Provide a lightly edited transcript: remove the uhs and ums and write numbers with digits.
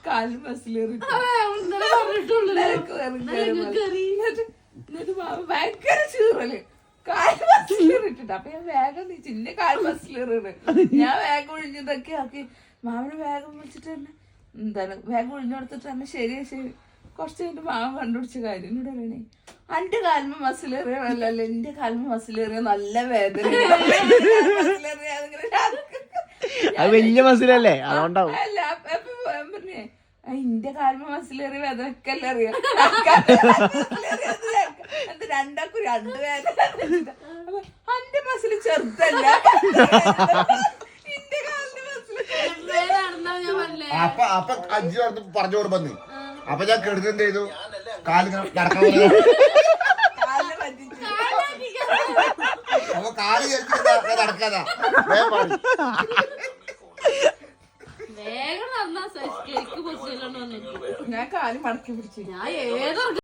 കാലിൽ മസിലേറിട്ട് എന്നിട്ട് മാമ ഭയങ്കര ചീറല് കാല് മസിലേറിട്ടിട്ട്. അപ്പൊ ഞാൻ വേഗം ചിന്ന കാല് മസിലേറാണ്. ഞാൻ വേഗം ഒഴിഞ്ഞതൊക്കെ ആക്കി മാമന് വേഗം വിളിച്ചിട്ട് തന്നെ എന്താണ് വേഗം ഒഴിഞ്ഞു കൊടുത്തിട്ട് തന്നെ ശരി ശരി. കുറച്ച് കഴിഞ്ഞിട്ട് മാമൻ കണ്ടുപിടിച്ച കാര്യം എന്നോട് പറയണേ, അന്റെ കാൽമ മസിലേറിയല്ല എന്റെ കാൽമ മസിലേറിയ നല്ല വേദന. വലിയ മസിലല്ലേ അതുകൊണ്ടാവും. അല്ല പറഞ്ഞേ ഇന്റെ കാൽമ മസിലേറിയ വേദനക്കെ അല്ലേ അറിയാം. രണ്ടാക്കും രണ്ട് വേദന. അന്റെ മസില് ചെറുതല്ല ഇന്റെ കാലിന്റെ മസില്. അപ്പൊ അജ്ജി പറഞ്ഞു കൊടുന്നു. അപ്പൊ ഞാൻ കെടുത്ത് എന്ത് ചെയ്തു, കാലിങ്ങനെ നടക്കാൻ അപ്പൊ കാല് നടക്കാതാ ഞാൻ കാല് മടക്കി പിടിച്ചു.